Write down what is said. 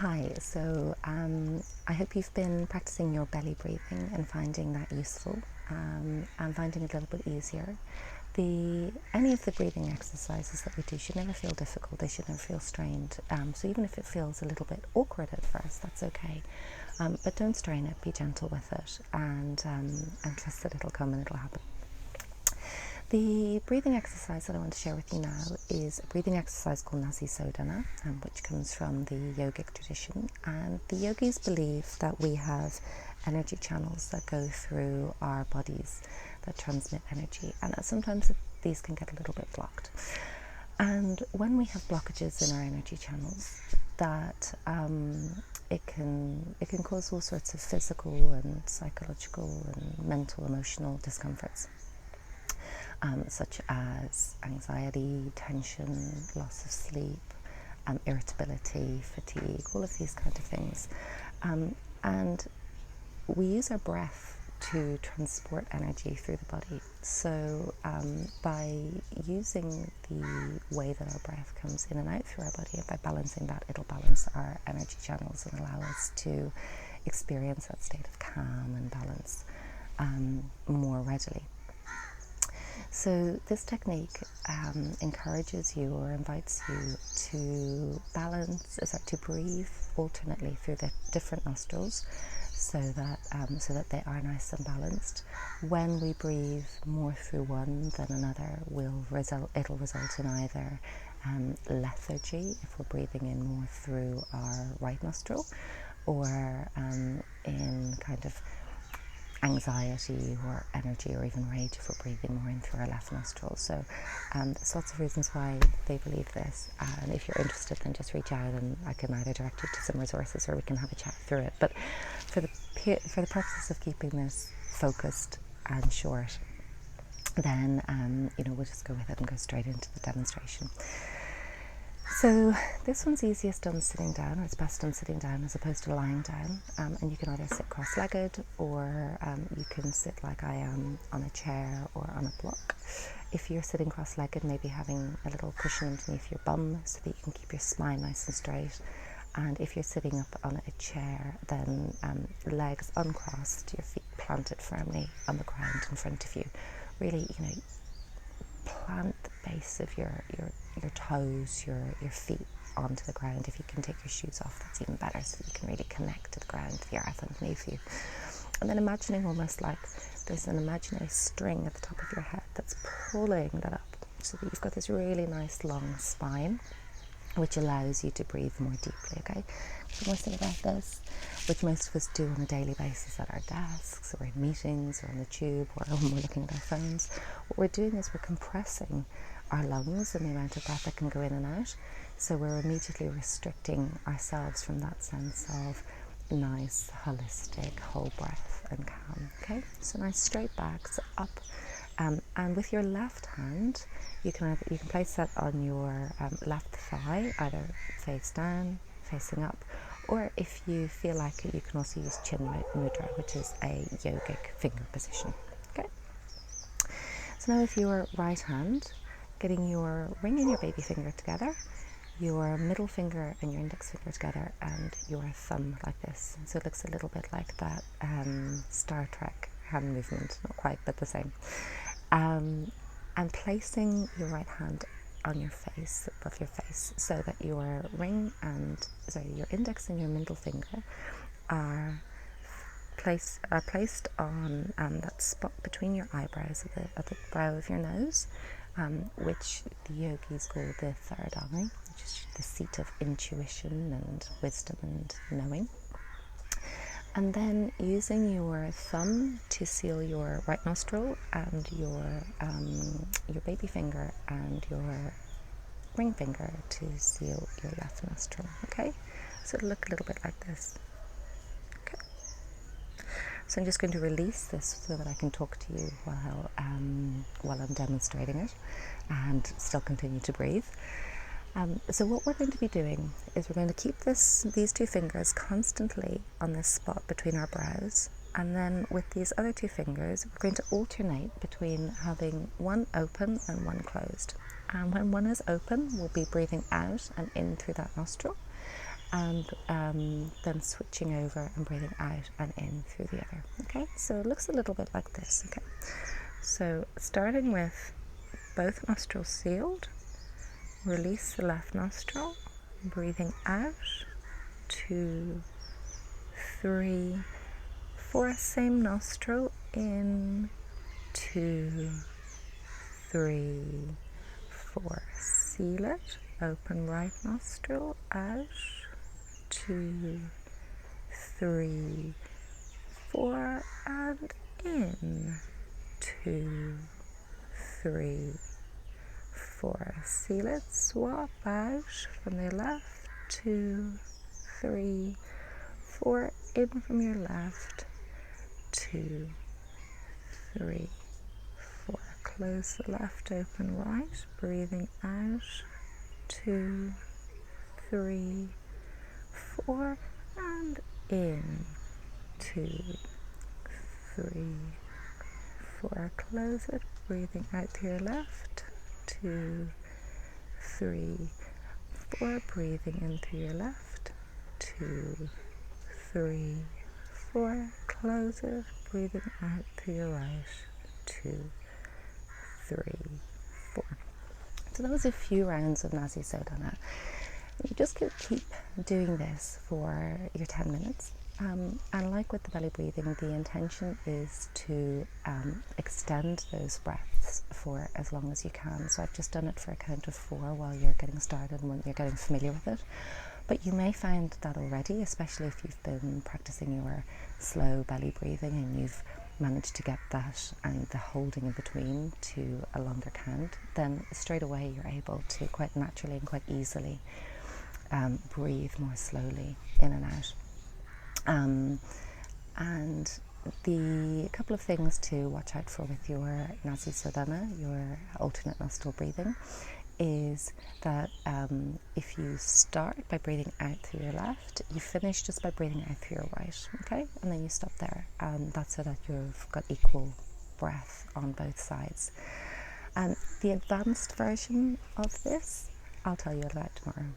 Hi, I hope you've been practicing your belly breathing and finding that useful and finding it a little bit easier. Any of the breathing exercises that we do should never feel difficult, they should never feel strained. So even if it feels a little bit awkward at first, that's okay. But don't strain it, be gentle with it and trust that it'll come and it'll happen. The breathing exercise that I want to share with you now is a breathing exercise called Nadi Sodhana, which comes from the Yogic tradition. And the yogis believe that we have energy channels that go through our bodies that transmit energy, and that sometimes these can get a little bit blocked. And when we have blockages in our energy channels, that it can cause all sorts of physical and psychological and mental, emotional discomforts. Such as anxiety, tension, loss of sleep, irritability, fatigue, all of these kind of things. And we use our breath to transport energy through the body. So by using the way that our breath comes in and out through our body, and by balancing that, it'll balance our energy channels and allow us to experience that state of calm and balance more readily. So this technique encourages you or invites you to to breathe alternately through the different nostrils, so that they are nice and balanced. When we breathe more through one than another, it'll result in either lethargy if we're breathing in more through our right nostril, or in kind of anxiety or energy or even rage if we're breathing more in through our left nostril. So there's lots of reasons why they believe this, and if you're interested, then just reach out and I can either direct you to some resources or we can have a chat through it. But for the purposes of keeping this focused and short, then we'll just go with it and go straight into the demonstration. So this one's easiest done sitting down, or it's best done sitting down as opposed to lying down, and you can either sit cross-legged or you can sit like I am on a chair or on a block. If you're sitting cross-legged, maybe having a little cushion underneath your bum so that you can keep your spine nice and straight. And if you're sitting up on a chair, then legs uncrossed, your feet planted firmly on the ground in front of you. Really, plant the base of your toes, your feet onto the ground. If you can take your shoes off, that's even better, so you can really connect to the ground, to the earth underneath you. And then imagining almost like there's an imaginary string at the top of your head that's pulling that up, so that you've got this really nice long spine, which allows you to breathe more deeply, okay? So we're sitting like this, which most of us do on a daily basis at our desks or in meetings or on the tube or when we're looking at our phones. What we're doing is we're compressing our lungs and the amount of breath that can go in and out. So we're immediately restricting ourselves from that sense of nice, holistic, whole breath and calm, okay? So nice straight backs up. And with your left hand, you can place that on your left thigh, either face down, facing up, or if you feel like it, you can also use chin mudra, which is a yogic finger position. Okay. So now with your right hand, getting your ring and your baby finger together, your middle finger and your index finger together, and your thumb like this. So it looks a little bit like that Star Trek hand movement, not quite, but the same. And placing your right hand on your face, above your face, so that your your index and your middle finger are placed on that spot between your eyebrows at the brow of your nose, which the yogis call the third eye, which is the seat of intuition and wisdom and knowing. And then using your thumb to seal your right nostril, and your baby finger and your ring finger to seal your left nostril. Okay, so it'll look a little bit like this. Okay, so I'm just going to release this so that I can talk to you while I'm demonstrating it, and still continue to breathe. So what we're going to be doing is we're going to keep these two fingers constantly on this spot between our brows, and then with these other two fingers we're going to alternate between having one open and one closed. And when one is open, we'll be breathing out and in through that nostril, and then switching over and breathing out and in through the other. Okay, so it looks a little bit like this. Okay, so starting with both nostrils sealed, release the left nostril, breathing out, 2, 3, 4, same nostril, in, 2, 3, 4, seal it, open right nostril, out, 2, 3, 4, and in, 2, 3, 4, seal it, swap out from the left, 2, 3, 4, in from your left, 2, 3, 4, close the left, open right, breathing out, 2, 3, 4, and in, 2, 3, 4, close it, breathing out to your left, 2, 3, 4, breathing into your left, 2, 3, 4, close it, breathing out to your right, 2, 3, 4. So that was a few rounds of Nadi Sodhana. You just keep doing this for your 10 minutes. And like with the belly breathing, the intention is to extend those breaths for as long as you can. So I've just done it for a count of 4 while you're getting started and when you're getting familiar with it. But you may find that already, especially if you've been practicing your slow belly breathing and you've managed to get that and the holding in between to a longer count, then straight away you're able to quite naturally and quite easily breathe more slowly in and out. And the couple of things to watch out for with your Nadi Sodhana, your alternate nostril breathing, is that if you start by breathing out through your left, you finish just by breathing out through your right, okay? And then you stop there. That's so that you've got equal breath on both sides. And the advanced version of this, I'll tell you about tomorrow.